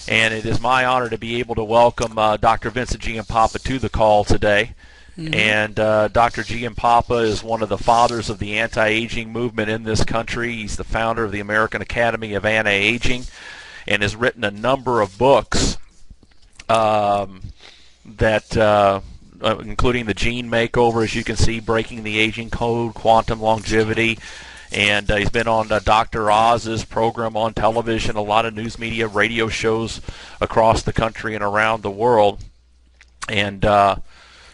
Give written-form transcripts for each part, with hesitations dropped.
And it is my honor to be able to welcome Dr. Vincent Giampapa to the call today. And Dr. Giampapa is one of the fathers of the anti-aging movement in this country. He's the founder of the American Academy of Anti-Aging and has written a number of books including The Gene Makeover, as you can see, Breaking the Aging Code, Quantum Longevity. And he's been on Dr. Oz's program on television, a lot of news media, radio shows across the country and around the world. And let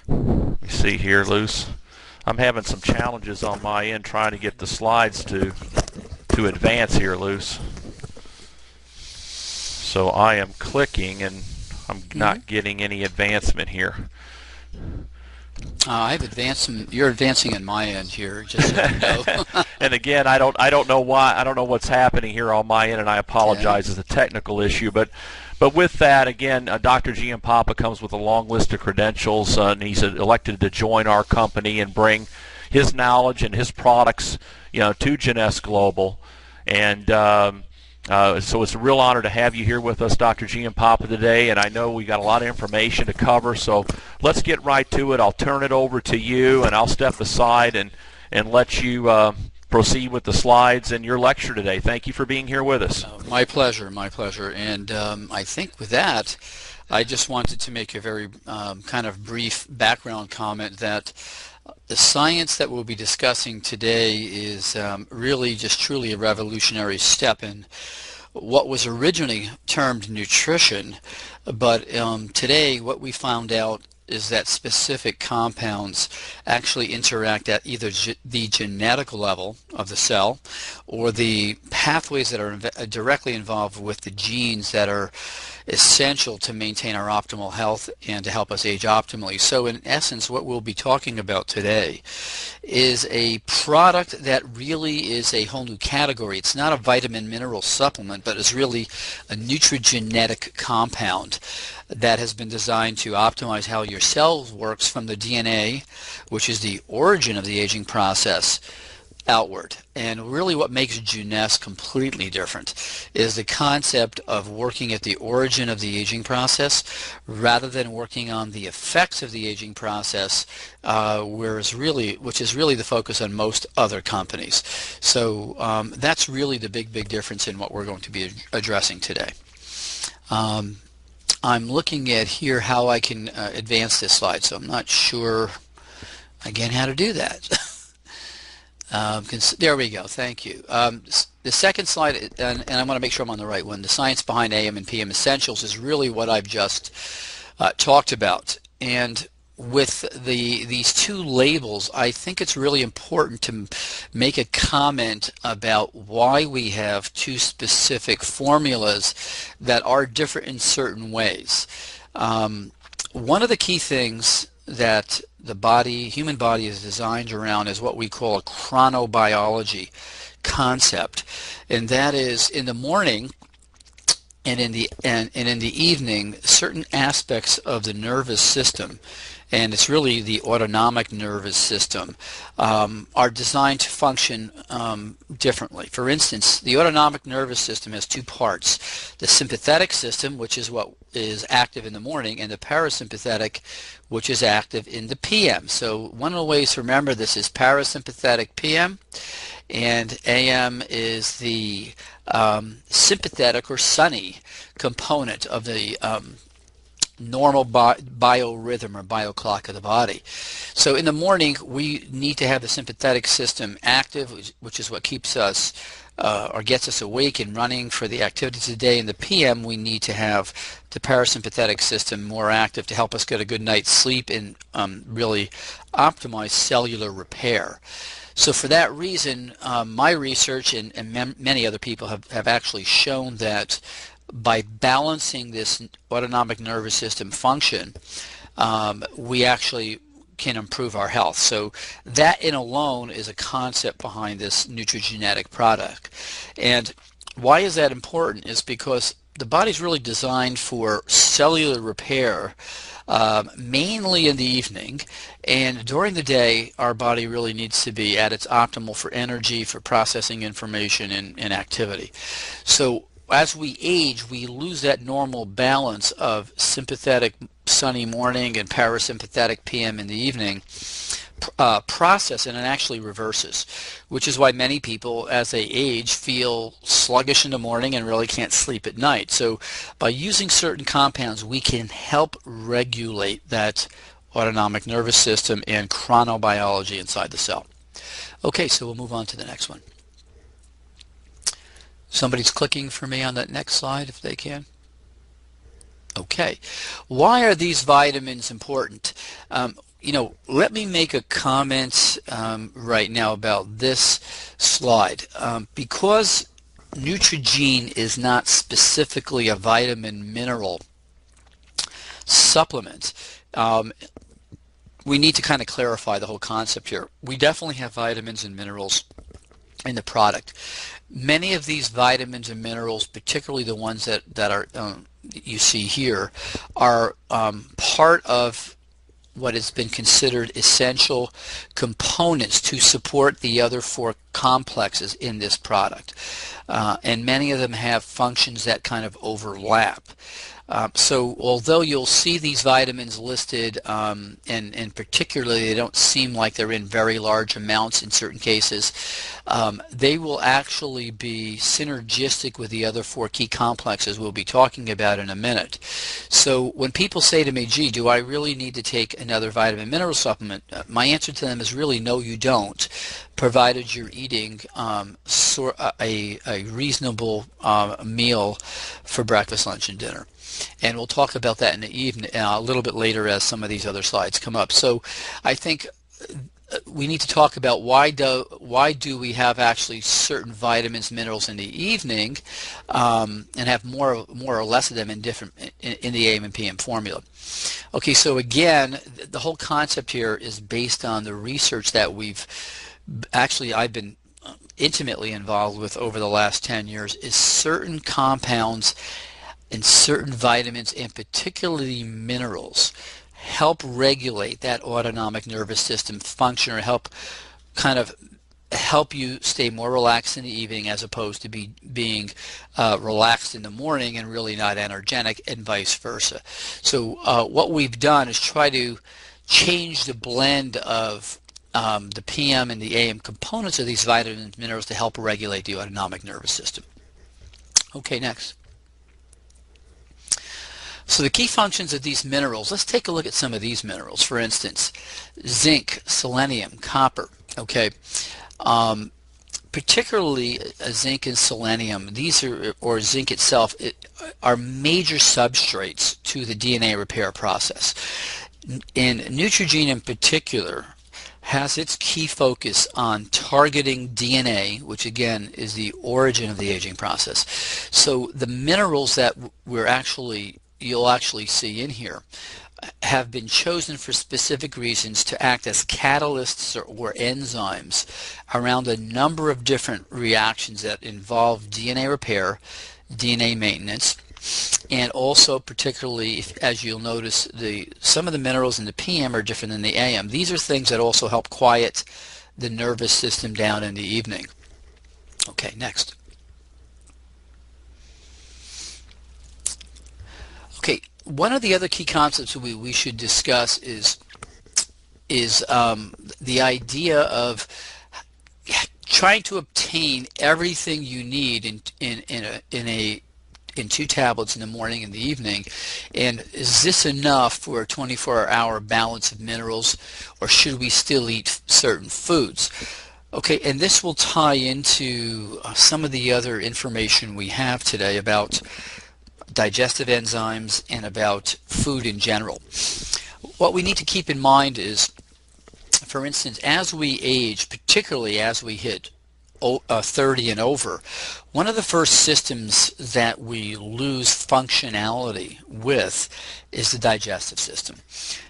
me see here, Luce. I'm having some challenges on my end trying to get the slides to advance here, Luce. So I am clicking and I'm not getting any advancement here. I've advanced some. You're advancing in my end here, just so you know. And again, I don't know why. I don't know what's happening here on my end, and I apologize. It's a technical issue, but with that, again, Dr. Giampapa comes with a long list of credentials, and he's elected to join our company and bring his knowledge and his products, to Jeunesse Global. And so it's a real honor to have you here with us, Dr. Giampapa, today. And I know we got a lot of information to cover, so let's get right to it. I'll turn it over to you, and I'll step aside and let you proceed with the slides and your lecture today. Thank you for being here with us. My pleasure, my pleasure. And I think with that, I just wanted to make a very kind of brief background comment that the science that we'll be discussing today is really just truly a revolutionary step in what was originally termed nutrition, but today what we found out is that specific compounds actually interact at either the genetic level of the cell or the pathways that are directly involved with the genes that are essential to maintain our optimal health and to help us age optimally. So in essence, what we'll be talking about today is a product that really is a whole new category. It's not a vitamin mineral supplement, but it's really a nutrigenetic compound that has been designed to optimize how your cells works from the DNA, which is the origin of the aging process, outward. And really what makes Jeunesse completely different is the concept of working at the origin of the aging process rather than working on the effects of the aging process, which is really the focus on most other companies. So that's really the big difference in what we're going to be addressing today. I'm looking at here how I can advance this slide, so I'm not sure again how to do that. There we go. Thank you. The second slide, and I want to make sure I'm on the right one, the science behind AM and PM essentials is really what I've just talked about. And with these two labels, I think it's really important to make a comment about why we have two specific formulas that are different in certain ways. One of the key things that the human body is designed around is what we call a chronobiology concept, and that is in the morning and in the evening, certain aspects of the nervous system, and it's really the autonomic nervous system, are designed to function differently. For instance, the autonomic nervous system has two parts: the sympathetic system, which is what is active in the morning, and the parasympathetic, which is active in the PM. So one of the ways to remember this is parasympathetic PM, and AM is the sympathetic or sunny component of the normal biorhythm or bioclock of the body. So in the morning we need to have the sympathetic system active, which is what keeps us or gets us awake and running for the activities of the day. In the PM we need to have the parasympathetic system more active to help us get a good night's sleep and really optimize cellular repair. So for that reason, my research and many other people have actually shown that by balancing this autonomic nervous system function, we actually can improve our health. So that in alone is a concept behind this nutrigenetic product. And why is that important? Is because the body's really designed for cellular repair, mainly in the evening, and during the day our body really needs to be at its optimal for energy, for processing information and activity. So as we age, we lose that normal balance of sympathetic sunny morning and parasympathetic PM in the evening process, and it actually reverses, which is why many people as they age feel sluggish in the morning and really can't sleep at night. So by using certain compounds, we can help regulate that autonomic nervous system and chronobiology inside the cell. Okay, so we'll move on to the next one. Somebody's clicking for me on that next slide if they can. Okay, why are these vitamins important? Let me make a comment right now about this slide. Because Neutrogena is not specifically a vitamin mineral supplement, we need to kind of clarify the whole concept here. We definitely have vitamins and minerals in the product. Many of these vitamins and minerals, particularly the ones that are you see here, are part of what has been considered essential components to support the other four complexes in this product. And many of them have functions that kind of overlap. So although you'll see these vitamins listed, and particularly they don't seem like they're in very large amounts in certain cases, they will actually be synergistic with the other four key complexes we'll be talking about in a minute. So when people say to me, gee, do I really need to take another vitamin mineral supplement? My answer to them is really no, you don't, provided you're eating a reasonable meal for breakfast, lunch, and dinner. And we'll talk about that in the evening a little bit later as some of these other slides come up. So I think we need to talk about why do we have actually certain vitamins, minerals in the evening, and have more or less of them in the AM and PM formula. Okay, so again, the whole concept here is based on the research that I've been intimately involved with over the last 10 years, is certain compounds and certain vitamins, and particularly minerals, help regulate that autonomic nervous system function, or help you stay more relaxed in the evening as opposed to being relaxed in the morning and really not energetic, and vice versa. So what we've done is try to change the blend of the PM and the AM components of these vitamins and minerals to help regulate the autonomic nervous system. Okay, next. So the key functions of these minerals, let's take a look at some of these minerals. For instance, zinc, selenium, copper. Okay, particularly zinc and selenium, or zinc itself, are major substrates to the DNA repair process. And Neutrogena in particular has its key focus on targeting DNA, which again is the origin of the aging process. So the minerals that you'll actually see in here have been chosen for specific reasons to act as catalysts or enzymes around a number of different reactions that involve DNA repair, DNA maintenance, and also particularly, as you'll notice, some of the minerals in the PM are different than the AM. These are things that also help quiet the nervous system down in the evening. Okay, next. Okay, one of the other key concepts we should discuss is the idea of trying to obtain everything you need in 2 tablets in the morning and the evening. And is this enough for a 24-hour balance of minerals, or should we still eat certain foods? Okay, and this will tie into some of the other information we have today about digestive enzymes and about food in general. What we need to keep in mind is, for instance, as we age, particularly as we hit 30 and over, one of the first systems that we lose functionality with is the digestive system.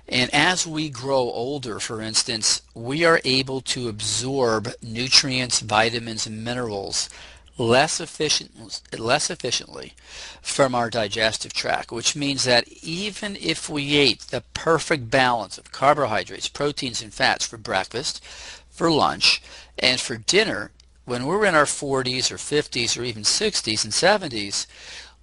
And as we grow older, for instance, we are able to absorb nutrients, vitamins, and minerals less efficiently from our digestive tract, which means that even if we ate the perfect balance of carbohydrates, proteins, and fats for breakfast, for lunch, and for dinner, when we're in our 40s or 50s or even 60s and 70s,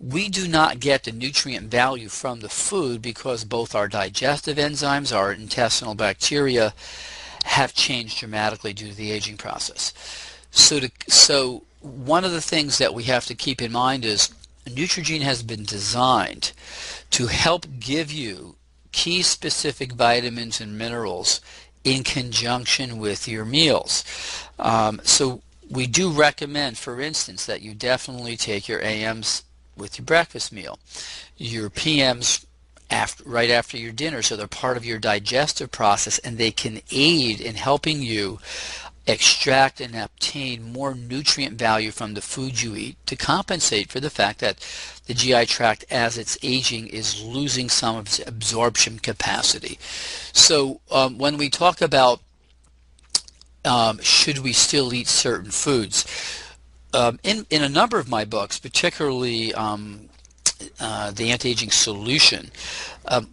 we do not get the nutrient value from the food because both our digestive enzymes, our intestinal bacteria, have changed dramatically due to the aging process. So one of the things that we have to keep in mind is Neutrogena has been designed to help give you key specific vitamins and minerals in conjunction with your meals. So we do recommend, for instance, that you definitely take your AMs with your breakfast meal, your PMs right after your dinner, so they're part of your digestive process, and they can aid in helping you extract and obtain more nutrient value from the food you eat to compensate for the fact that the GI tract, as it's aging, is losing some of its absorption capacity. So when we talk about should we still eat certain foods, in a number of my books, particularly the Anti-Aging Solution,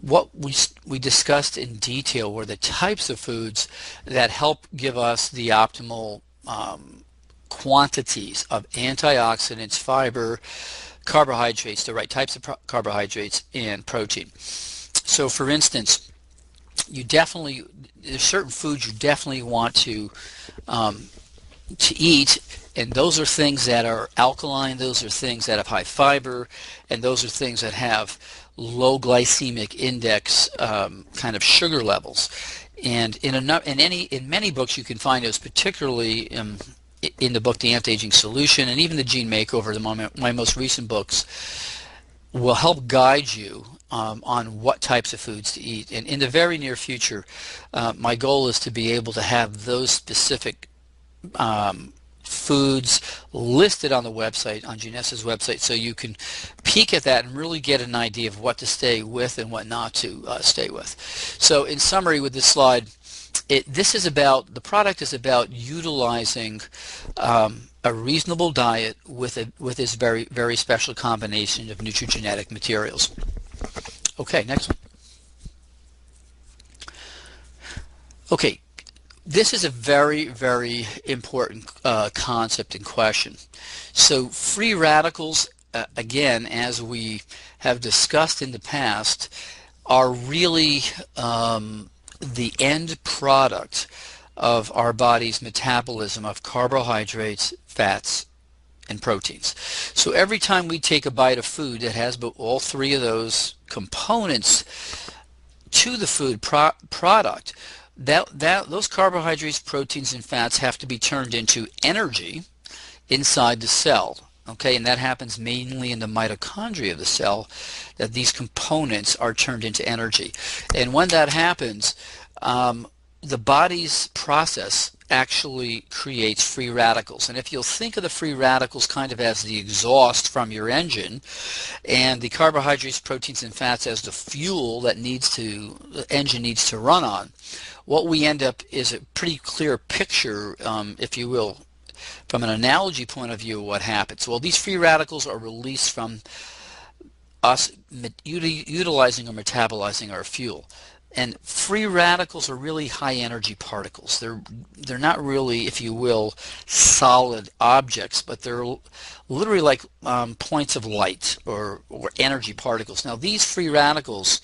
what we discussed in detail were the types of foods that help give us the optimal quantities of antioxidants, fiber, carbohydrates, the right types of carbohydrates, and protein. So for instance, there's certain foods you definitely want to eat, and those are things that are alkaline, those are things that have high fiber, and those are things that have low glycemic index kind of sugar levels. And in many books you can find those, particularly in the book The Anti-Aging Solution and even the Gene Makeover, my most recent books, will help guide you on what types of foods to eat. And in the very near future, my goal is to be able to have those specific foods listed on the website, on Genessa's website, so you can peek at that and really get an idea of what to stay with and what not to stay with. So in summary with this slide, the product is about utilizing a reasonable diet with this very, very special combination of nutrigenetic materials. Okay, next one. Okay. This is a very, very important concept in question. So free radicals, again, as we have discussed in the past, are really the end product of our body's metabolism of carbohydrates, fats, and proteins. So every time we take a bite of food that has all three of those components to the food product, those carbohydrates, proteins, and fats have to be turned into energy inside the cell. Okay, and that happens mainly in the mitochondria of the cell, that these components are turned into energy. And when that happens, the body's process actually creates free radicals. And if you'll think of the free radicals kind of as the exhaust from your engine, and the carbohydrates, proteins, and fats as the fuel that the engine needs to run on, what we end up is a pretty clear picture, if you will, from an analogy point of view, of what happens. Well, these free radicals are released from us utilizing or metabolizing our fuel. And free radicals are really high energy particles. They're not really, if you will, solid objects, but they're literally like points of light or energy particles. Now these free radicals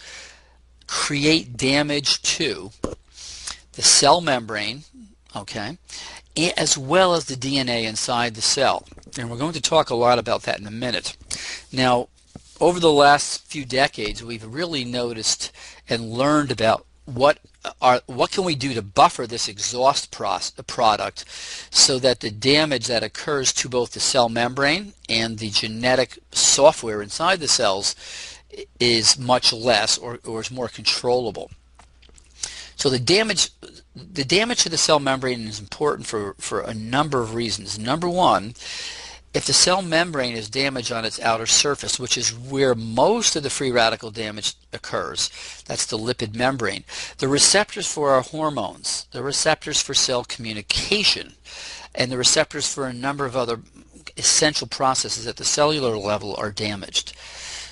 create damage to the cell membrane, okay, as well as the DNA inside the cell. And we're going to talk a lot about that in a minute. Now, over the last few decades, we've really noticed and learned about what can we do to buffer this exhaust product so that the damage that occurs to both the cell membrane and the genetic software inside the cells is much less or is more controllable. So the damage to the cell membrane is important for a number of reasons. Number one, if the cell membrane is damaged on its outer surface, which is where most of the free radical damage occurs, that's the lipid membrane, the receptors for our hormones, the receptors for cell communication, and the receptors for a number of other essential processes at the cellular level are damaged.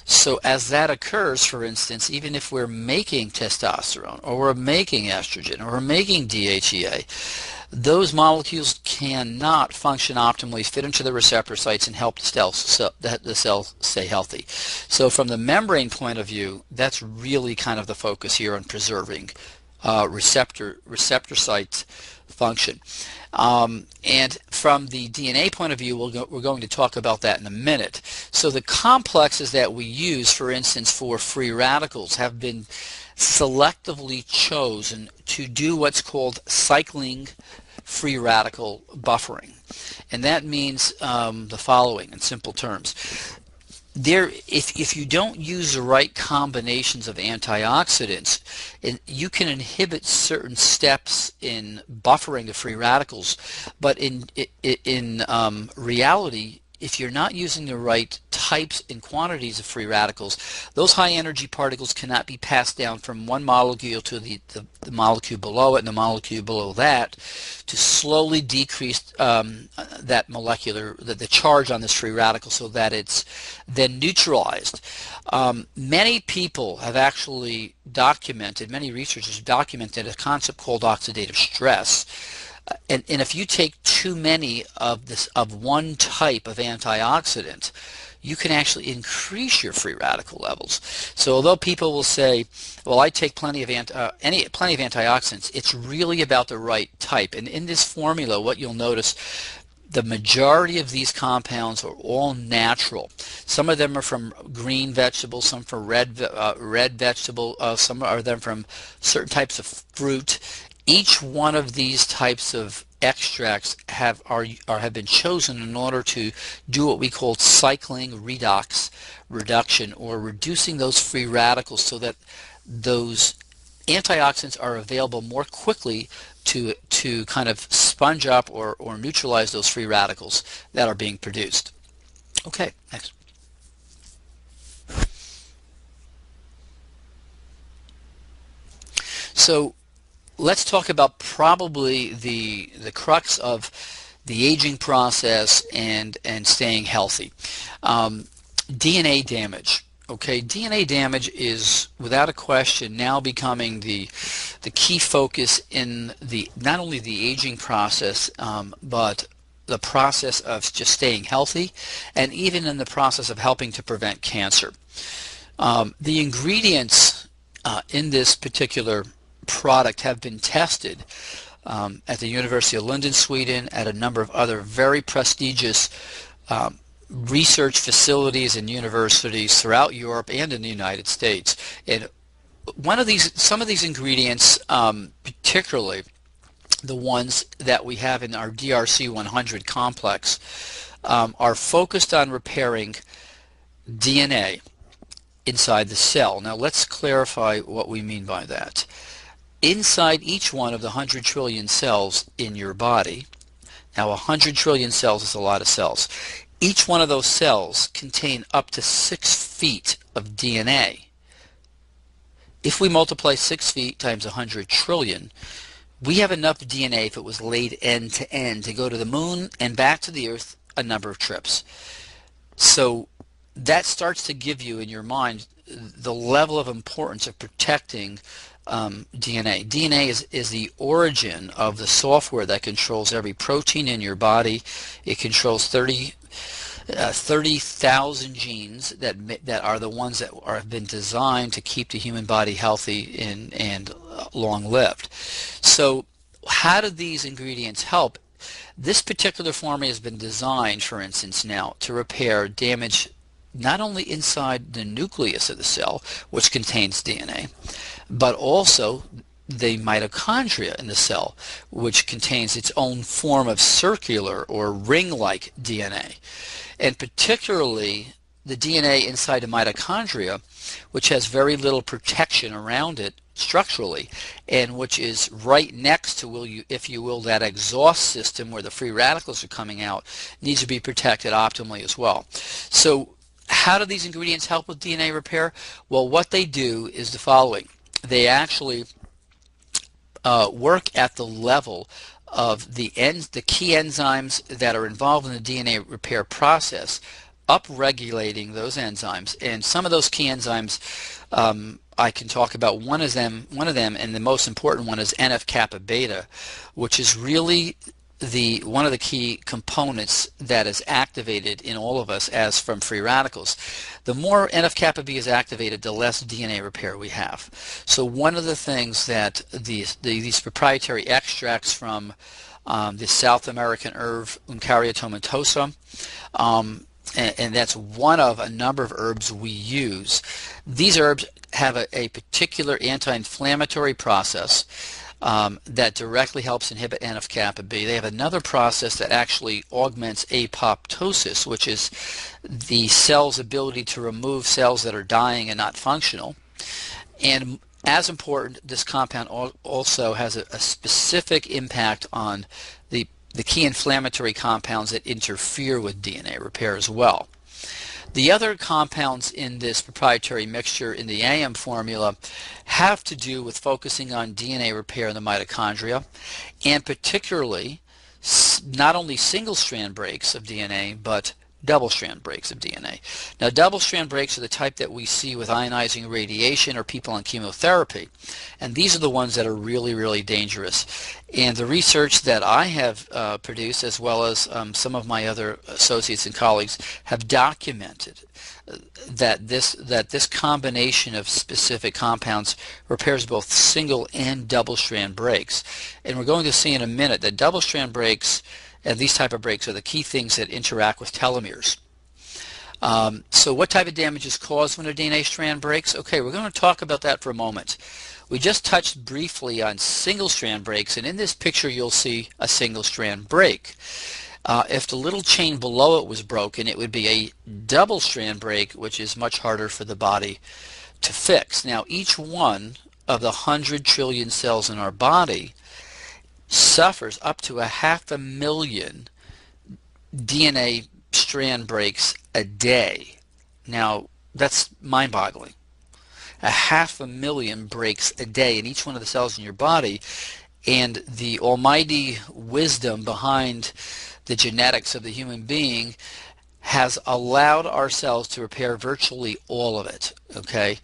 So as that occurs, for instance, even if we're making testosterone or we're making estrogen or we're making DHEA, those molecules cannot function optimally, fit into the receptor sites, and help the cell stay healthy. So from the membrane point of view, that's really kind of the focus here on preserving receptor site function. And from the DNA point of view, we're going to talk about that in a minute. So the complexes that we use, for instance, for free radicals have been selectively chosen to do what's called cycling free radical buffering. And that means the following in simple terms. If you don't use the right combinations of antioxidants, you can inhibit certain steps in buffering the free radicals. But in reality, if you're not using the right types and quantities of free radicals, those high energy particles cannot be passed down from one molecule to the molecule below it and the molecule below that to slowly decrease that molecular, the charge on this free radical so that it's then neutralized. Many people have actually documented, many researchers have documented a concept called oxidative stress. And if you take too many of one type of antioxidant, you can actually increase your free radical levels. So although people will say, well, I take plenty of antioxidants, it's really about the right type. And in this formula, what you'll notice, the majority of these compounds are all natural. Some of them are from green vegetables, some from red vegetable, some are them from certain types of fruit. Each one of these types of extracts have been chosen in order to do what we call cycling reduction, or reducing those free radicals so that those antioxidants are available more quickly to kind of sponge up or neutralize those free radicals that are being produced. Okay, next. So let's talk about probably the crux of the aging process and staying healthy. DNA damage. Okay, DNA damage is without a question now becoming the key focus in not only the aging process, but the process of just staying healthy, and even in the process of helping to prevent cancer. The ingredients in this particular product have been tested at the University of Lund in Sweden, at a number of other very prestigious research facilities and universities throughout Europe and in the United States. And some of these ingredients, particularly the ones that we have in our DRC 100 complex, are focused on repairing DNA inside the cell. Now let's clarify what we mean by that. Inside each one of the 100 trillion cells in your body, now 100 trillion cells is a lot of cells, each one of those cells contain up to 6 feet of DNA. If we multiply 6 feet times 100 trillion, we have enough DNA, if it was laid end to end, to go to the moon and back to the earth a number of trips. So that starts to give you in your mind the level of importance of protecting DNA. DNA is the origin of the software that controls every protein in your body. It controls 30,000 genes that are the ones that have been designed to keep the human body healthy and long-lived. So how do these ingredients help? This particular formula has been designed, for instance, now to repair damage not only inside the nucleus of the cell, which contains DNA, but also the mitochondria in the cell, which contains its own form of circular or ring-like DNA. And particularly the DNA inside the mitochondria, which has very little protection around it structurally, and which is right next to, if you will, that exhaust system where the free radicals are coming out, needs to be protected optimally as well. So how do these ingredients help with DNA repair? Well, what they do is the following. They actually work at the level of the key enzymes that are involved in the DNA repair process, upregulating those enzymes, and some of those key enzymes I can talk about. One of them, and the most important one, is NF-kappa beta, which is really one of the key components that is activated in all of us as from free radicals. The more NF-kappa B is activated, the less DNA repair we have. So one of the things that these proprietary extracts from the South American herb Uncaria tomentosa, and that's one of a number of herbs we use. These herbs have a particular anti-inflammatory process that directly helps inhibit NF-kappa B. They have another process that actually augments apoptosis, which is the cell's ability to remove cells that are dying and not functional. And as important, this compound also has a specific impact on the key inflammatory compounds that interfere with DNA repair as well. The other compounds in this proprietary mixture in the AM formula have to do with focusing on DNA repair in the mitochondria, and particularly not only single-strand breaks of DNA, but double-strand breaks of DNA. Now, double-strand breaks are the type that we see with ionizing radiation or people on chemotherapy, and these are the ones that are really, really dangerous. And the research that I have produced, as well as some of my other associates and colleagues, have documented that this combination of specific compounds repairs both single and double-strand breaks. And we're going to see in a minute that double-strand breaks and these type of breaks are the key things that interact with telomeres. So what type of damage is caused when a DNA strand breaks? Okay, we're going to talk about that for a moment. We just touched briefly on single strand breaks, and in this picture you'll see a single strand break. If the little chain below it was broken, it would be a double strand break, which is much harder for the body to fix. Now, each one of the 100 trillion cells in our body suffers up to 500,000 DNA strand breaks a day. Now, that's mind-boggling. 500,000 breaks a day in each one of the cells in your body, and the almighty wisdom behind the genetics of the human being has allowed our cells to repair virtually all of it, okay?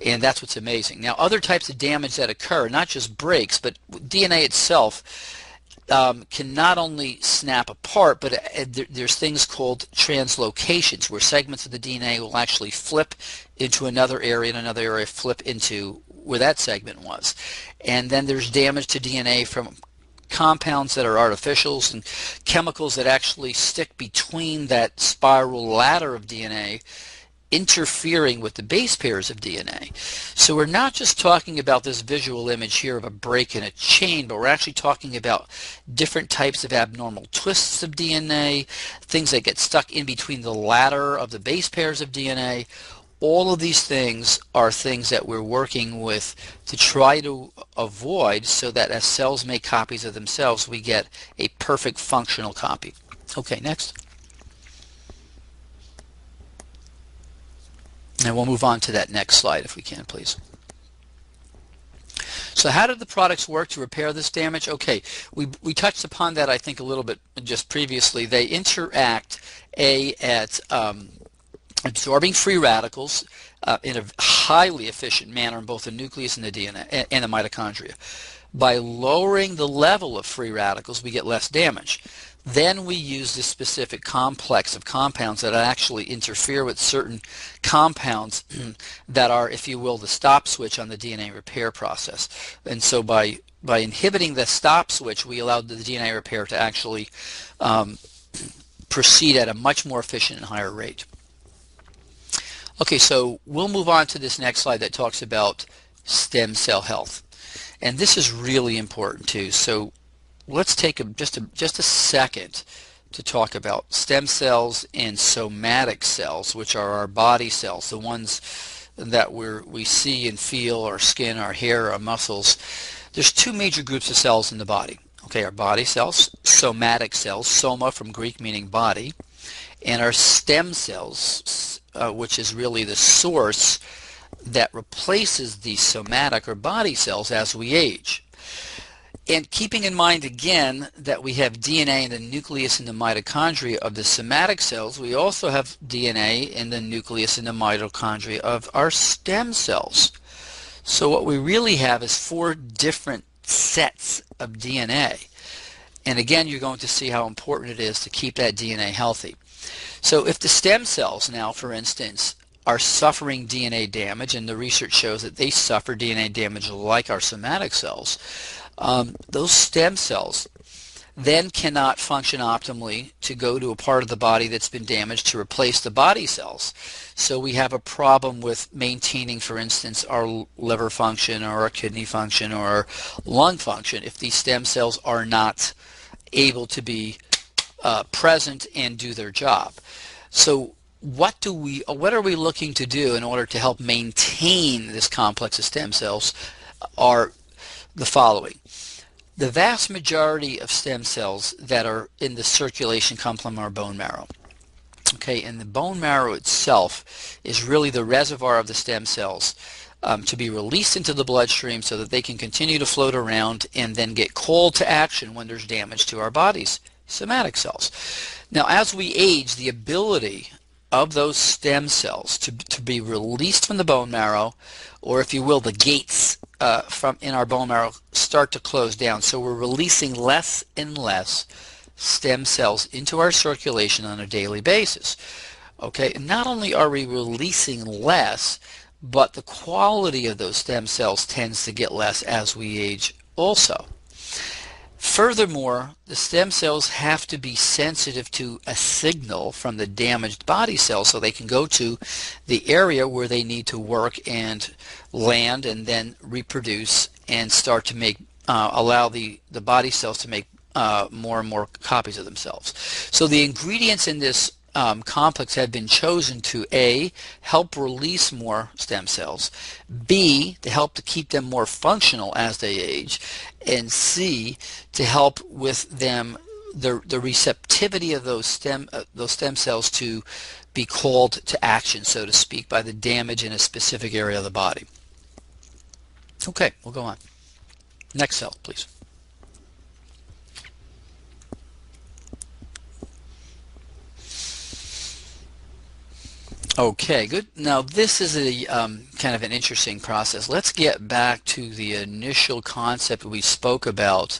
And that's what's amazing. Now, other types of damage that occur, not just breaks, but DNA itself can not only snap apart, but there's things called translocations, where segments of the DNA will actually flip into another area, and another area flip into where that segment was. And then there's damage to DNA from compounds that are artificials and chemicals that actually stick between that spiral ladder of DNA, interfering with the base pairs of DNA. So we're not just talking about this visual image here of a break in a chain, but we're actually talking about different types of abnormal twists of DNA, things that get stuck in between the ladder of the base pairs of DNA. All of these things are things that we're working with to try to avoid, so that as cells make copies of themselves, we get a perfect functional copy. Okay, next. And we'll move on to that next slide if we can, please. So how did the products work to repair this damage? Okay, we touched upon that, I think, a little bit just previously. They interact at absorbing free radicals in a highly efficient manner in both the nucleus and the DNA and the mitochondria. By lowering the level of free radicals, we get less damage. Then we use this specific complex of compounds that actually interfere with certain compounds that are, if you will, the stop switch on the DNA repair process. And so by inhibiting the stop switch, we allow the DNA repair to actually proceed at a much more efficient and higher rate. Okay, so we'll move on to this next slide that talks about stem cell health. And this is really important too. So let's take just a second to talk about stem cells and somatic cells, which are our body cells, the ones that we see and feel, our skin, our hair, our muscles. There's two major groups of cells in the body. Okay, our body cells, somatic cells, soma from Greek meaning body, and our stem cells, which is really the source that replaces the somatic or body cells as we age. And keeping in mind again that we have DNA in the nucleus and the mitochondria of the somatic cells, we also have DNA in the nucleus and the mitochondria of our stem cells. So what we really have is 4 different sets of DNA. And again, you're going to see how important it is to keep that DNA healthy. So if the stem cells now, for instance, are suffering DNA damage, and the research shows that they suffer DNA damage like our somatic cells, those stem cells then cannot function optimally to go to a part of the body that's been damaged to replace the body cells. So we have a problem with maintaining, for instance, our liver function or our kidney function or our lung function if these stem cells are not able to be present and do their job. So what are we looking to do in order to help maintain this complex of stem cells are the following. The vast majority of stem cells that are in the circulation come from our bone marrow. Okay, and the bone marrow itself is really the reservoir of the stem cells to be released into the bloodstream so that they can continue to float around and then get called to action when there's damage to our body's somatic cells. Now, as we age, the ability of those stem cells to be released from the bone marrow, or if you will, the gates from in our bone marrow start to close down. So we're releasing less and less stem cells into our circulation on a daily basis. Okay, and not only are we releasing less, but the quality of those stem cells tends to get less as we age also. Furthermore, the stem cells have to be sensitive to a signal from the damaged body cells so they can go to the area where they need to work and land and then reproduce and start to make allow the body cells to make more and more copies of themselves. So the ingredients in this complex have been chosen to A, help release more stem cells, B, to help to keep them more functional as they age, and C, to help with them the receptivity of those stem cells to be called to action, so to speak, by the damage in a specific area of the body. Okay, we'll go on. Next cell, please. Okay, good. Now this is a kind of an interesting process. Let's get back to the initial concept we spoke about,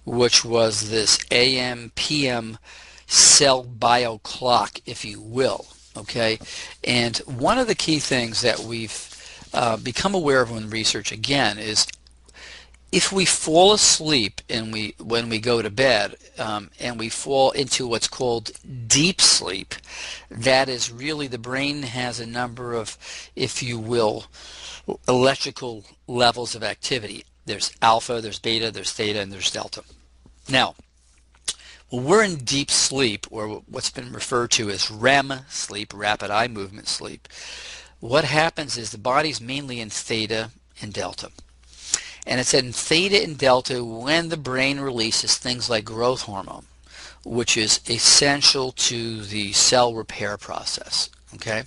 which was this AM/PM cell bio clock, if you will. Okay, and one of the key things that we've become aware of in research again is if we fall asleep and when we go to bed and we fall into what's called deep sleep, that is really the brain has a number of, if you will, electrical levels of activity. There's alpha, there's beta, there's theta, and there's delta. Now, when we're in deep sleep, or what's been referred to as REM sleep, rapid eye movement sleep, what happens is the body's mainly in theta and delta. And it's in theta and delta when the brain releases things like growth hormone, which is essential to the cell repair process. Okay?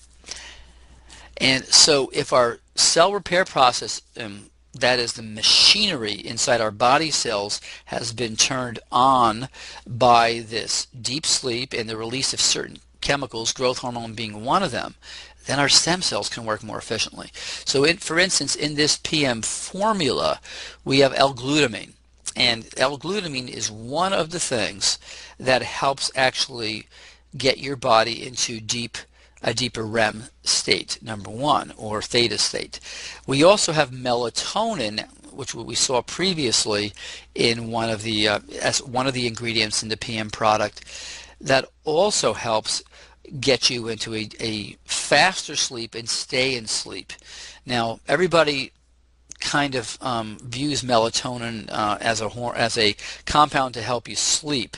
And so if our cell repair process, that is the machinery inside our body cells, has been turned on by this deep sleep and the release of certain chemicals, growth hormone being one of them, then our stem cells can work more efficiently. So for instance, in this PM formula, we have L-glutamine. And L-glutamine is one of the things that helps actually get your body into a deeper REM state, number one, or theta state. We also have melatonin, which we saw previously in one of the as one of the ingredients in the PM product, that also helps get you into a faster sleep and stay in sleep. Now, everybody kind of views melatonin as a compound to help you sleep.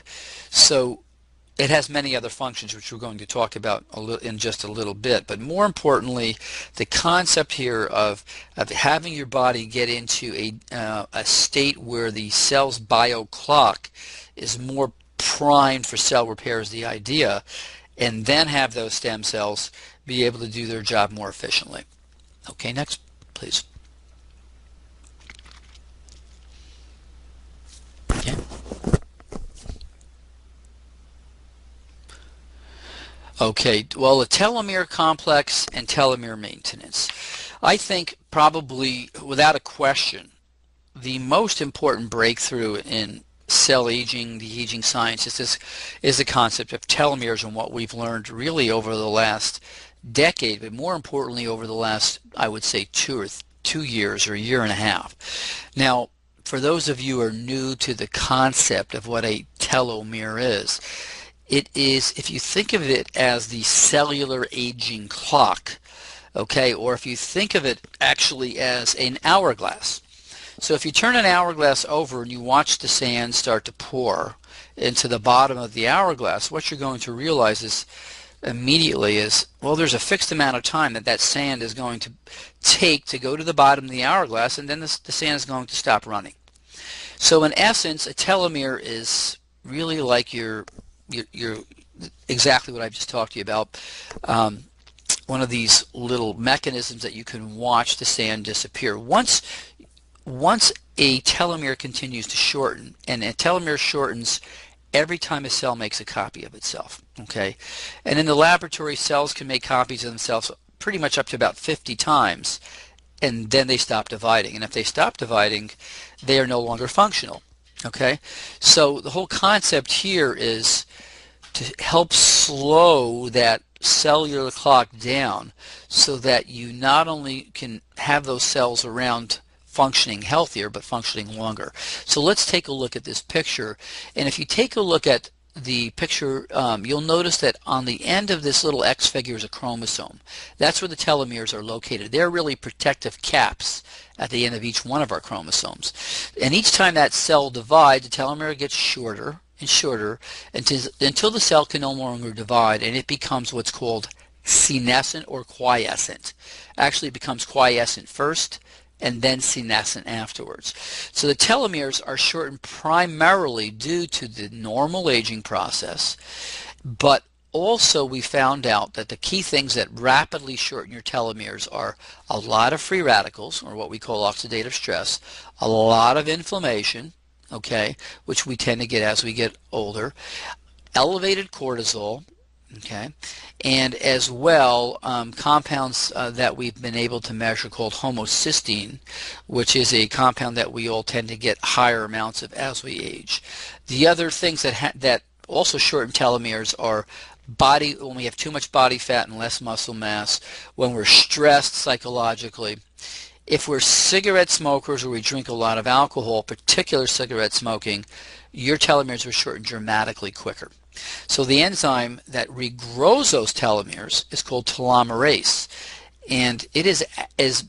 So it has many other functions, which we're going to talk about in just a little bit. But more importantly, the concept here of having your body get into a state where the cell's bio clock is more primed for cell repair is the idea, and then have those stem cells be able to do their job more efficiently. Okay, next, please. Okay, well, the telomere complex and telomere maintenance. I think probably, without a question, the most important breakthrough in cell aging, the aging science, is the concept of telomeres and what we've learned really over the last decade, but more importantly over the last, I would say, 2 years or a year and a half. Now, for those of you who are new to the concept of what a telomere is, it is, if you think of it as the cellular aging clock, okay, or if you think of it actually as an hourglass. So if you turn an hourglass over and you watch the sand start to pour into the bottom of the hourglass, what you're going to realize is immediately is, well, there's a fixed amount of time that that sand is going to take to go to the bottom of the hourglass, and then the sand is going to stop running. So in essence, a telomere is really like your exactly what I've just talked to you about. One of these little mechanisms that you can watch the sand disappear. Once a telomere continues to shorten, and a telomere shortens every time a cell makes a copy of itself, okay? And in the laboratory, cells can make copies of themselves pretty much up to about 50 times, and then they stop dividing. And if they stop dividing, they are no longer functional, okay? So the whole concept here is to help slow that cellular clock down so that you not only can have those cells around functioning healthier, but functioning longer. So let's take a look at this picture. And if you take a look at the picture, you'll notice that on the end of this little X figure is a chromosome. That's where the telomeres are located. They're really protective caps at the end of each one of our chromosomes. And each time that cell divides, the telomere gets shorter and shorter until the cell can no longer divide, and it becomes what's called senescent or quiescent. Actually, it becomes quiescent first, and then senescent afterwards. So the telomeres are shortened primarily due to the normal aging process, but also we found out that the key things that rapidly shorten your telomeres are a lot of free radicals, or what we call oxidative stress, a lot of inflammation, okay, which we tend to get as we get older, elevated cortisol, okay, and as well compounds that we've been able to measure called homocysteine, which is a compound that we all tend to get higher amounts of as we age. The other things that also shorten telomeres are when we have too much body fat and less muscle mass, when we're stressed psychologically, if we're cigarette smokers or we drink a lot of alcohol, particular cigarette smoking, your telomeres are shortened dramatically quicker. So the enzyme that regrows those telomeres is called telomerase, and it is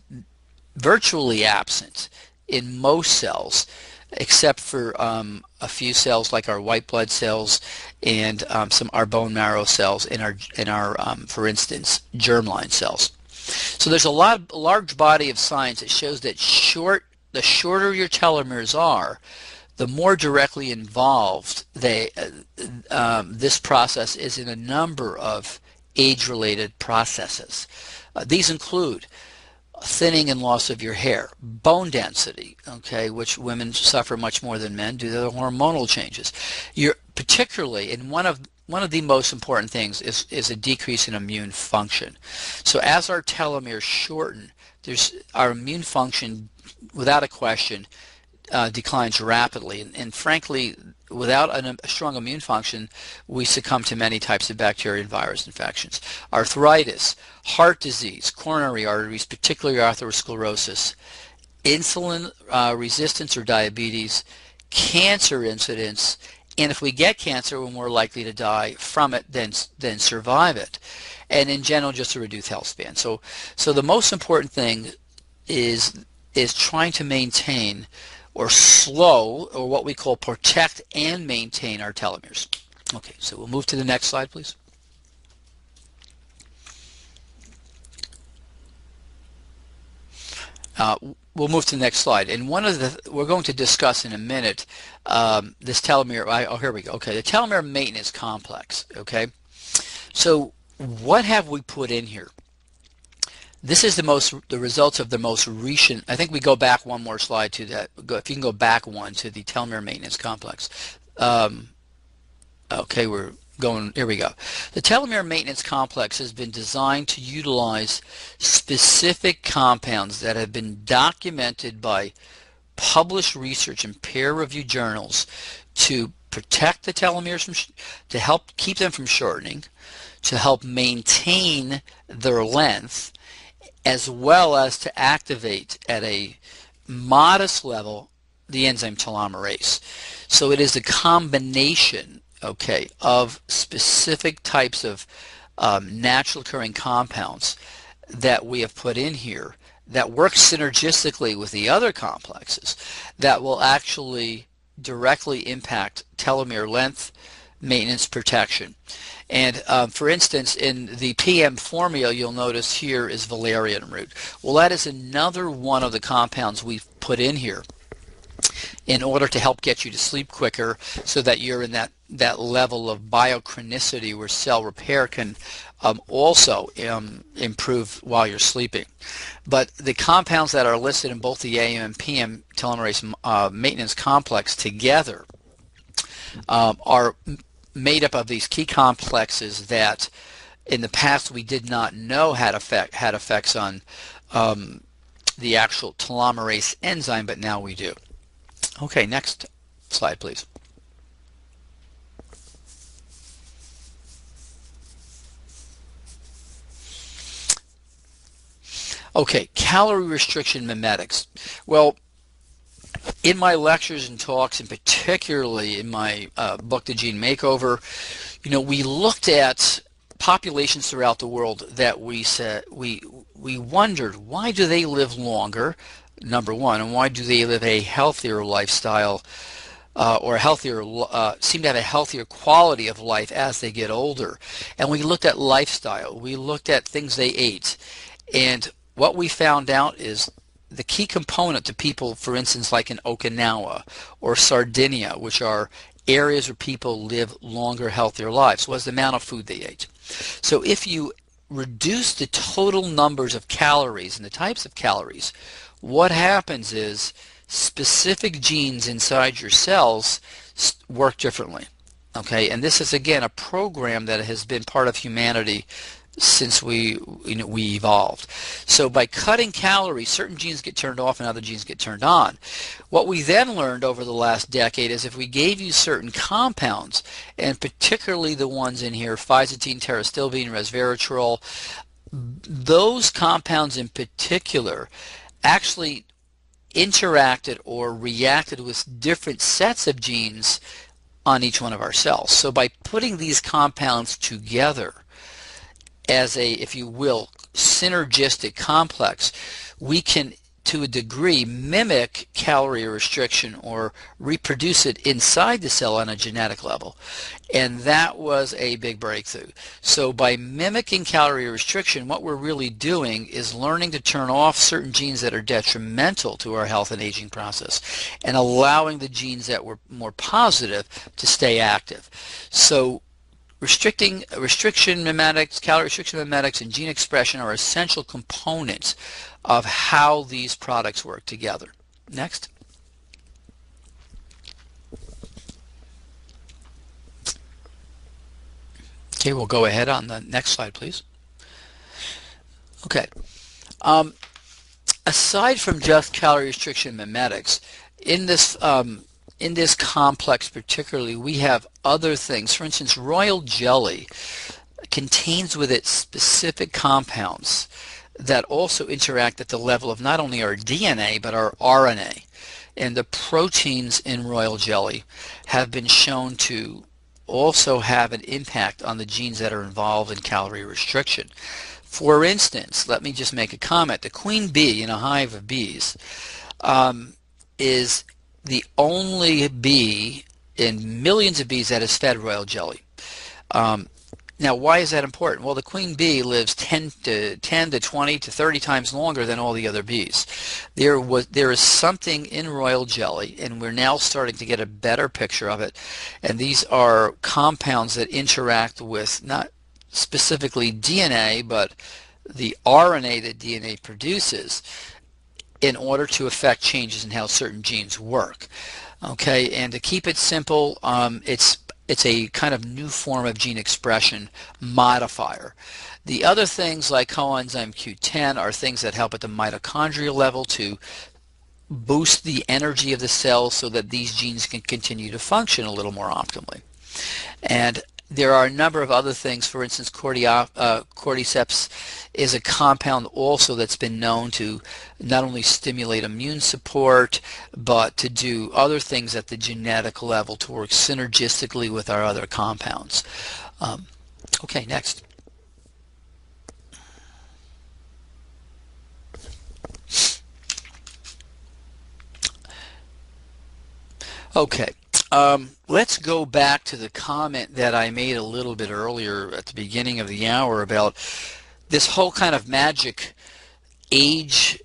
virtually absent in most cells, except for a few cells like our white blood cells and our bone marrow cells and our for instance, germline cells. So there's a large body of science that shows that the shorter your telomeres are, the more directly involved this process is in a number of age-related processes. These include thinning and loss of your hair, bone density, okay, which women suffer much more than men due to the hormonal changes. Particularly, and one of the most important things is a decrease in immune function. So as our telomeres shorten, our immune function, without a question, declines rapidly, and frankly, without a strong immune function, we succumb to many types of bacteria and virus infections. Arthritis, heart disease, coronary arteries, particularly atherosclerosis, insulin resistance or diabetes, cancer incidence, and if we get cancer, we're more likely to die from it than survive it, and in general, just a reduced health span. So the most important thing is trying to maintain or slow, or what we call protect and maintain our telomeres. Okay, so we'll move to the next slide, please. We'll move to the next slide, and we're going to discuss in a minute this telomere. Oh, here we go. Okay, the telomere maintenance complex. Okay, so what have we put in here? This is the results of the most recent. I think we go back one more slide to that. If you can go back one to the telomere maintenance complex. Okay, we're Here we go. The telomere maintenance complex has been designed to utilize specific compounds that have been documented by published research in peer-reviewed journals to protect the telomeres to help keep them from shortening, to help maintain their length, as well as to activate at a modest level the enzyme telomerase. So it is a combination, okay, of specific types of natural occurring compounds that we have put in here that work synergistically with the other complexes that will actually directly impact telomere length, maintenance, protection. And for instance, in the PM formula, you'll notice here is valerian root. Well, that is another one of the compounds we've put in here in order to help get you to sleep quicker, so that you're in that level of biochronicity where cell repair can also improve while you're sleeping. But the compounds that are listed in both the AM and PM telomerase maintenance complex together are made up of these key complexes that in the past we did not know had effects on the actual telomerase enzyme, but now we do. Okay, next slide, please. Okay, calorie restriction mimetics. Well, in my lectures and talks, and particularly in my book, The Gene Makeover, we looked at populations throughout the world that we wondered, why do they live longer, number one, and why do they live a healthier lifestyle or seem to have a healthier quality of life as they get older. And we looked at lifestyle, we looked at things they ate, and what we found out is the key component to people, for instance, like in Okinawa or Sardinia, which are areas where people live longer, healthier lives, was the amount of food they ate. So if you reduce the total numbers of calories and the types of calories, what happens is specific genes inside your cells work differently. Okay, and this is again a program that has been part of humanity since we evolved. So by cutting calories, certain genes get turned off and other genes get turned on. What we then learned over the last decade is if we gave you certain compounds, and particularly the ones in here, physotine, terastilbene, resveratrol, those compounds in particular actually interacted or reacted with different sets of genes on each one of our cells. So by putting these compounds together as a, if you will, synergistic complex, we can, to a degree, mimic calorie restriction or reproduce it inside the cell on a genetic level. And that was a big breakthrough. So by mimicking calorie restriction, what we're really doing is learning to turn off certain genes that are detrimental to our health and aging process and allowing the genes that were more positive to stay active. So calorie restriction mimetics, and gene expression are essential components of how these products work together. Next. Okay, we'll go ahead on the next slide, please. Okay. Aside from just calorie restriction mimetics, in this complex particularly, we have other things. For instance, royal jelly contains with it specific compounds that also interact at the level of not only our DNA but our RNA. And the proteins in royal jelly have been shown to also have an impact on the genes that are involved in calorie restriction. For instance, let me just make a comment. The queen bee in a hive of bees is the only bee in millions of bees that is fed royal jelly. Now, why is that important? Well, the queen bee lives 10 to 20 to 30 times longer than all the other bees. There is something in royal jelly, and we're now starting to get a better picture of it. And these are compounds that interact with not specifically DNA, but the RNA that DNA produces in order to affect changes in how certain genes work. Okay, and to keep it simple, it's it's a kind of new form of gene expression modifier. The other things like coenzyme Q10 are things that help at the mitochondrial level to boost the energy of the cells so that these genes can continue to function a little more optimally. And there are a number of other things. For instance, cordyceps is a compound also that's been known to not only stimulate immune support, but to do other things at the genetic level to work synergistically with our other compounds. Okay, next. Okay, let's go back to the comment that I made a little bit earlier at the beginning of the hour about this whole kind of magic age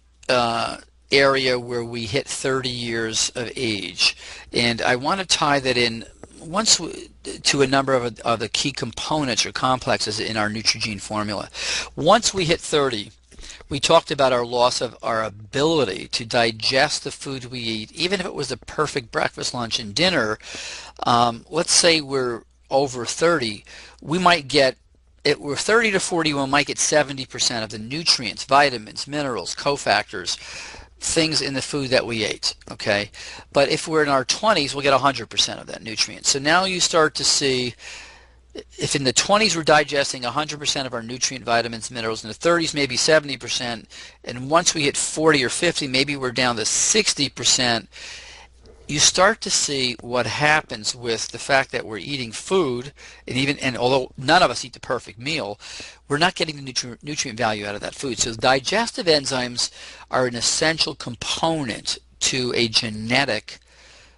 area where we hit 30 years of age. And I want to tie that in to a number of the key components or complexes in our Neutrogene formula. Once we hit 30, we talked about our loss of our ability to digest the food we eat, even if it was the perfect breakfast, lunch, and dinner. Let's say we're over 30, we might get, we're 30 to 40, we might get 70% of the nutrients, vitamins, minerals, cofactors, things in the food that we ate, okay? But if we're in our 20s, we'll get 100% of that nutrient. So now you start to see, if in the 20s we're digesting 100% of our nutrient, vitamins, minerals, in the 30s maybe 70%, and once we hit 40 or 50 maybe we're down to 60%, you start to see what happens with the fact that we're eating food, and although none of us eat the perfect meal, we're not getting the nutrient value out of that food. So digestive enzymes are an essential component to a genetic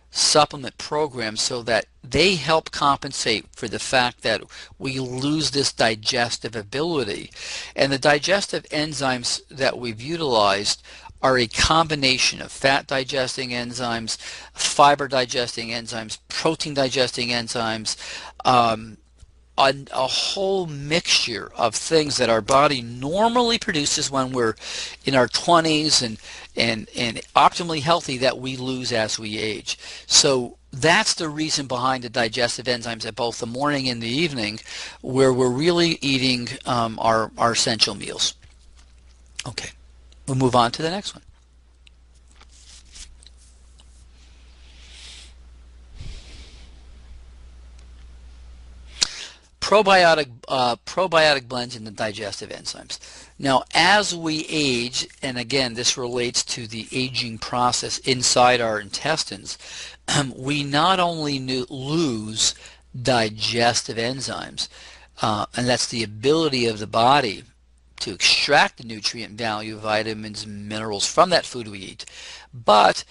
supplement program, so that they help compensate for the fact that we lose this digestive ability. And the digestive enzymes that we've utilized are a combination of fat digesting enzymes, fiber digesting enzymes, protein digesting enzymes, a whole mixture of things that our body normally produces when we're in our 20s and optimally healthy that we lose as we age. So that's the reason behind the digestive enzymes at both the morning and the evening, where we're really eating our essential meals. Okay, we'll move on to the next one. Probiotic blends in the digestive enzymes. Now, as we age, and again, this relates to the aging process inside our intestines, we not only lose digestive enzymes, and that's the ability of the body to extract the nutrient value, vitamins, and minerals from that food we eat, but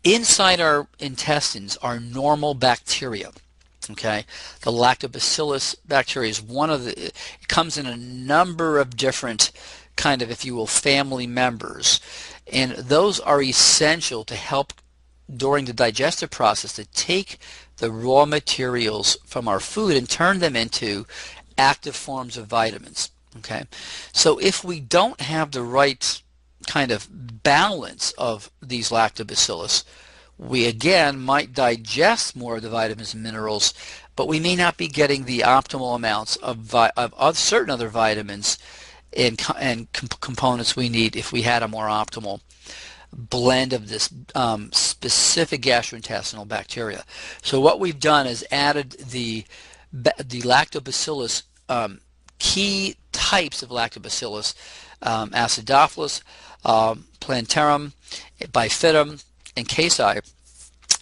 inside our intestines are normal bacteria. Okay, the lactobacillus bacteria is one of the, it comes in a number of different kind of, if you will, family members, and those are essential to help during the digestive process to take the raw materials from our food and turn them into active forms of vitamins. Okay, so if we don't have the right kind of balance of these lactobacillus, we again might digest more of the vitamins and minerals, but we may not be getting the optimal amounts of certain other vitamins and components we need if we had a more optimal blend of this specific gastrointestinal bacteria. So what we've done is added the lactobacillus, key types of lactobacillus, acidophilus, plantarum, bifidum, and casei.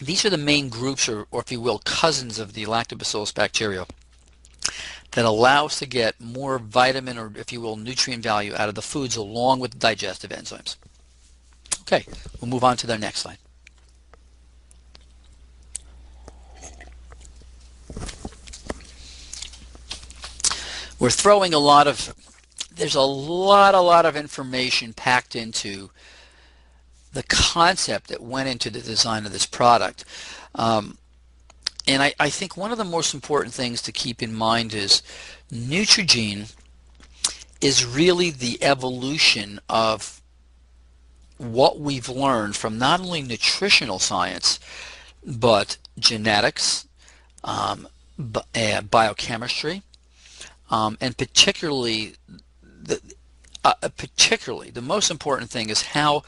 These are the main groups, or if you will, cousins of the lactobacillus bacteria that allow us to get more vitamin, or if you will, nutrient value out of the foods along with the digestive enzymes. Okay, we'll move on to the next slide. We're throwing there's a lot of information packed into the concept that went into the design of this product. And I think one of the most important things to keep in mind is Neutrogene is really the evolution of what we've learned from not only nutritional science, but genetics, biochemistry, and particularly the most important thing is how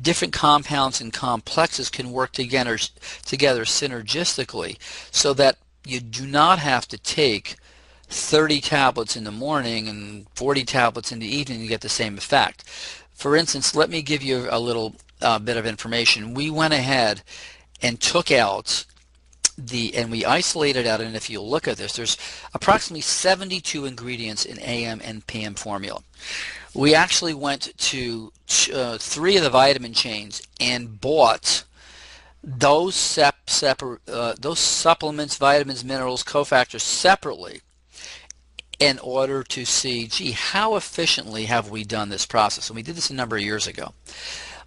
different compounds and complexes can work together synergistically, so that you do not have to take 30 tablets in the morning and 40 tablets in the evening to get the same effect. For instance, let me give you a little bit of information. We went ahead and took out and we isolated out, and if you look at this, there's approximately 72 ingredients in AM and PM formula. We actually went to 3 of the vitamin chains and bought those supplements, vitamins, minerals, cofactors separately, in order to see, gee, how efficiently have we done this process? And we did this a number of years ago.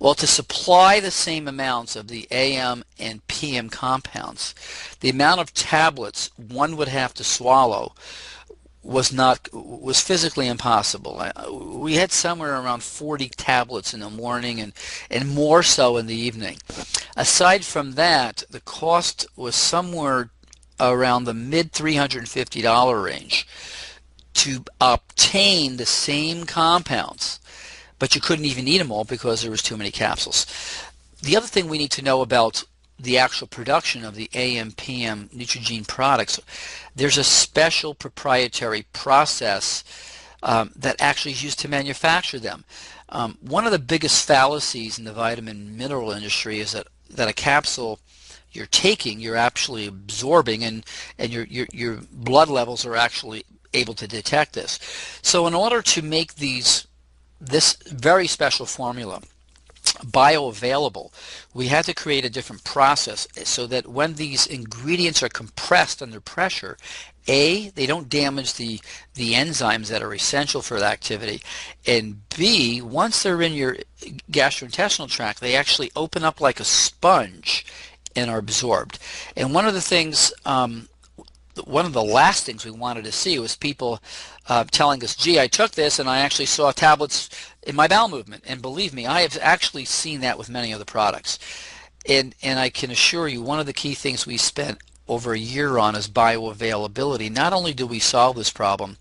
Well, to supply the same amounts of the AM and PM compounds, the amount of tablets one would have to swallow was physically impossible. We had somewhere around 40 tablets in the morning and more so in the evening. Aside from that, the cost was somewhere around the mid $350 range to obtain the same compounds, but you couldn't even eat them all because there was too many capsules. The other thing we need to know about the actual production of the AM/PM Neutrogena products, there's a special proprietary process that actually is used to manufacture them. One of the biggest fallacies in the vitamin mineral industry is that a capsule you're taking, you're actually absorbing, and your blood levels are actually able to detect this. So in order to make this very special formula bioavailable, we had to create a different process so that when these ingredients are compressed under pressure, A, they don't damage the enzymes that are essential for the activity, and B, once they're in your gastrointestinal tract, they actually open up like a sponge and are absorbed. And one of the last things we wanted to see was people telling us, gee, I took this and I actually saw tablets in my bowel movement. And believe me, I have actually seen that with many of the products. And I can assure you, one of the key things we spent over a year on is bioavailability. Not only do we solve this problem,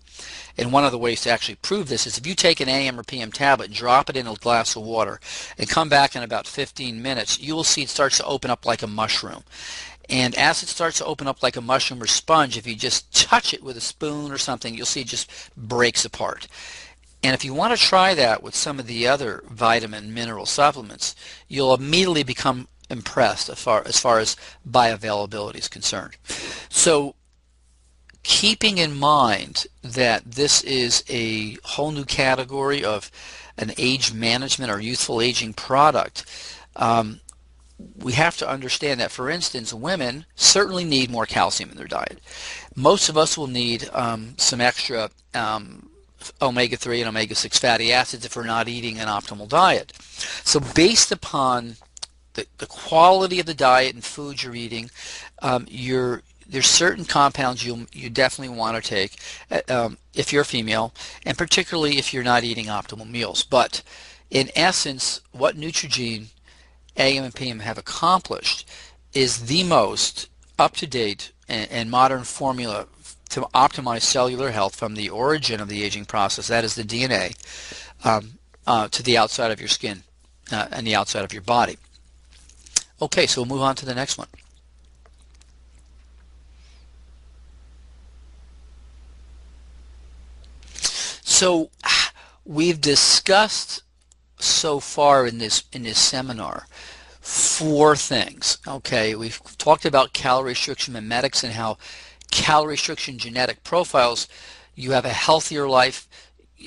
and one of the ways to actually prove this is if you take an AM or PM tablet and drop it in a glass of water and come back in about 15 minutes, you will see it starts to open up like a mushroom. And as it starts to open up like a mushroom or sponge, if you just touch it with a spoon or something, you'll see it just breaks apart. And if you want to try that with some of the other vitamin mineral supplements, you'll immediately become impressed as far as bioavailability is concerned. So keeping in mind that this is a whole new category of an age management or youthful aging product, we have to understand that, for instance, women certainly need more calcium in their diet. Most of us will need some extra omega-3 and omega-6 fatty acids if we're not eating an optimal diet. So based upon the quality of the diet and food you're eating, there's certain compounds you definitely want to take if you're a female, and particularly if you're not eating optimal meals. But in essence, what Neutrogena AM and PM have accomplished is the most up-to-date and modern formula to optimize cellular health from the origin of the aging process, that is the DNA, to the outside of your skin and the outside of your body. Okay, so we'll move on to the next one. So we've discussed so far in this seminar 4 things. Okay, we've talked about calorie restriction mimetics and how calorie restriction genetic profiles, you have a healthier life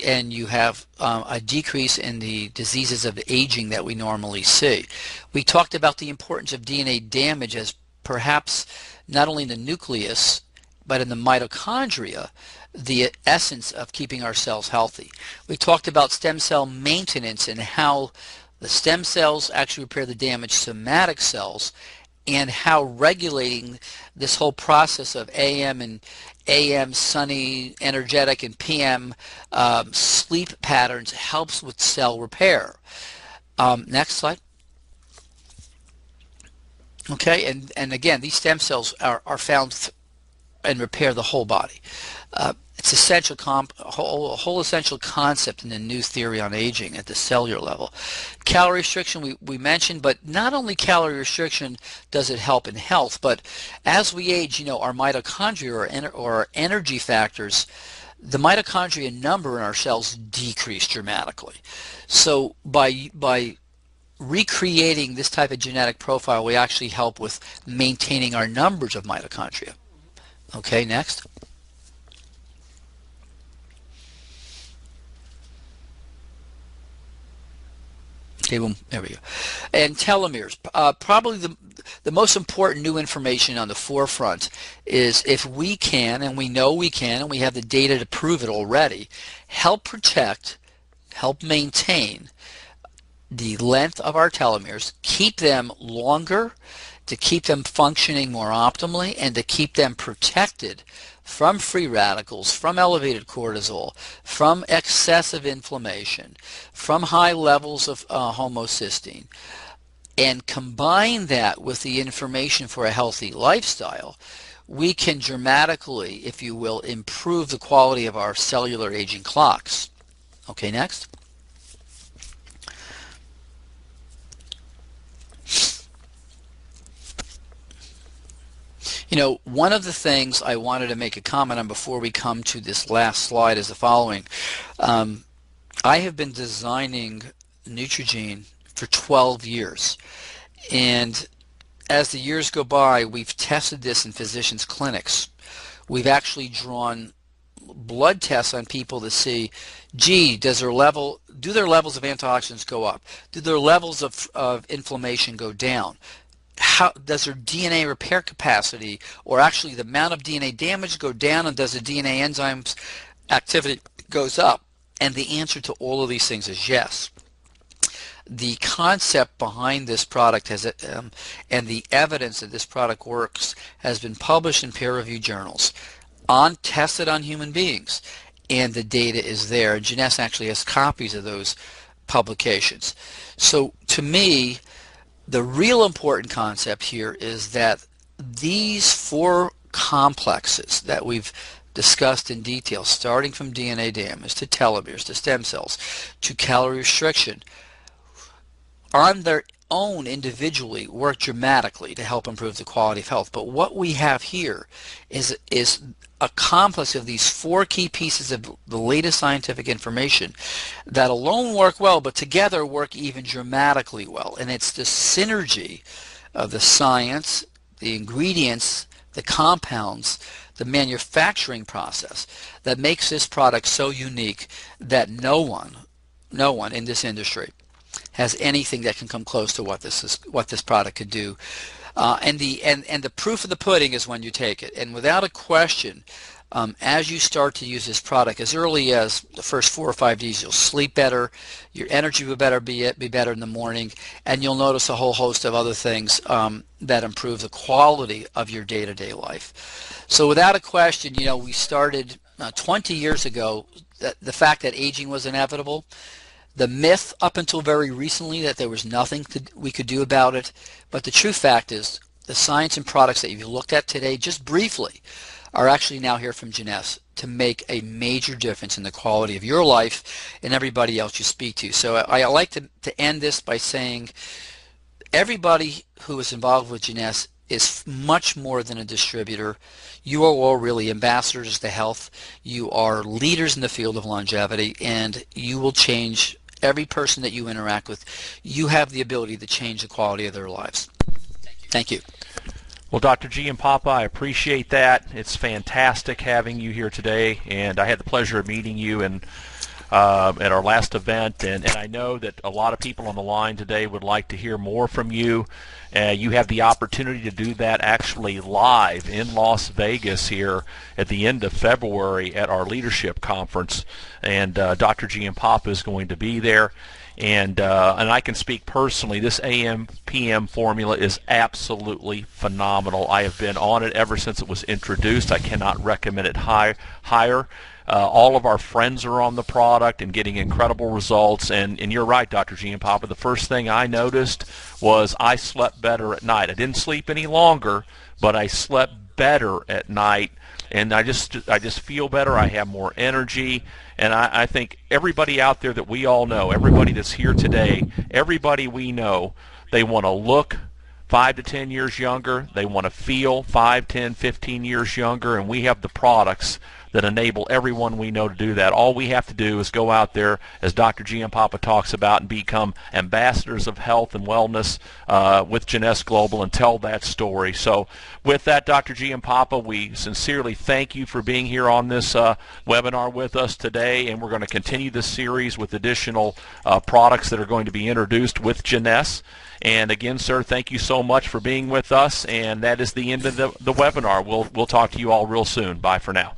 and you have a decrease in the diseases of aging that we normally see. We talked about the importance of DNA damage as perhaps not only in the nucleus but in the mitochondria, the essence of keeping our cells healthy. We talked about stem cell maintenance and how the stem cells actually repair the damaged somatic cells, and how regulating this whole process of AM sunny, energetic, and PM sleep patterns helps with cell repair. Next slide. Okay, and again, these stem cells are found and repair the whole body. It's a whole essential concept in the new theory on aging at the cellular level. Calorie restriction we mentioned, but not only calorie restriction does it help in health, but as we age, our mitochondria or our energy factors, the mitochondria number in our cells decrease dramatically. So by recreating this type of genetic profile, we actually help with maintaining our numbers of mitochondria. Okay, next. Okay, well, there we go. And telomeres. Probably the most important new information on the forefront is if we can, and we know we can, and we have the data to prove it already, help protect, help maintain the length of our telomeres, keep them longer, to keep them functioning more optimally, and to keep them protected from free radicals, from elevated cortisol, from excessive inflammation, from high levels of homocysteine, and combine that with the information for a healthy lifestyle, we can dramatically, if you will, improve the quality of our cellular aging clocks. Okay, next. One of the things I wanted to make a comment on before we come to this last slide is the following. I have been designing Neutrogene for 12 years, and as the years go by, we've tested this in physicians' clinics. We've actually drawn blood tests on people to see, gee, do their levels of antioxidants go up? Do their levels of inflammation go down? How does their DNA repair capacity, or actually the amount of DNA damage, go down, and does the DNA enzymes activity goes up? And the answer to all of these things is yes. The concept behind this product and the evidence that this product works has been published in peer-reviewed journals, tested on human beings, and the data is there. And Jeunesse actually has copies of those publications. So to me, the real important concept here is that these four complexes that we've discussed in detail, starting from DNA damage to telomeres to stem cells to calorie restriction, on their own individually work dramatically to help improve the quality of health. But what we have here is a complex of these four key pieces of the latest scientific information that alone work well, but together work even dramatically well. And it's the synergy of the science, the ingredients, the compounds, the manufacturing process that makes this product so unique that no one in this industry has anything that can come close to what this product could do. And the proof of the pudding is when you take it. And without a question, as you start to use this product, as early as the first 4 or 5 days, you'll sleep better, your energy will be better in the morning, and you'll notice a whole host of other things that improve the quality of your day-to-day life. So without a question, we started 20 years ago, the fact that aging was inevitable. The myth up until very recently that there was nothing we could do about it, but the true fact is the science and products that you've looked at today, just briefly, are actually now here from Jeunesse to make a major difference in the quality of your life and everybody else you speak to. So I like to end this by saying everybody who is involved with Jeunesse is much more than a distributor. You are all really ambassadors to health. You are leaders in the field of longevity, and you will change every person that you interact with. You have the ability to change the quality of their lives. Thank you. Well, Dr. Giampapa, I appreciate that. It's fantastic having you here today, and I had the pleasure of meeting you at our last event, and I know that a lot of people on the line today would like to hear more from you. You have the opportunity to do that actually live in Las Vegas here at the end of February at our leadership conference, and Dr. Giampapa is going to be there. And I can speak personally, this AM/PM formula is absolutely phenomenal. I have been on it ever since it was introduced. I cannot recommend it higher. All of our friends are on the product and getting incredible results. And you're right, Dr. Giampapa, the first thing I noticed was I slept better at night. I didn't sleep any longer, but I slept better at night and I just feel better. I have more energy, and I think everybody out there that we all know, everybody that's here today, everybody we know, they want to look 5 to 10 years younger. They want to feel 5, 10, 15 years younger, and we have the products that enable everyone we know to do that. All we have to do is go out there, as Dr. Giampapa talks about, and become ambassadors of health and wellness with Jeunesse Global and tell that story. So with that, Dr. Giampapa, we sincerely thank you for being here on this webinar with us today, and we're going to continue this series with additional products that are going to be introduced with Jeunesse. And again, sir, thank you so much for being with us, and that is the end of the webinar. We'll talk to you all real soon. Bye for now.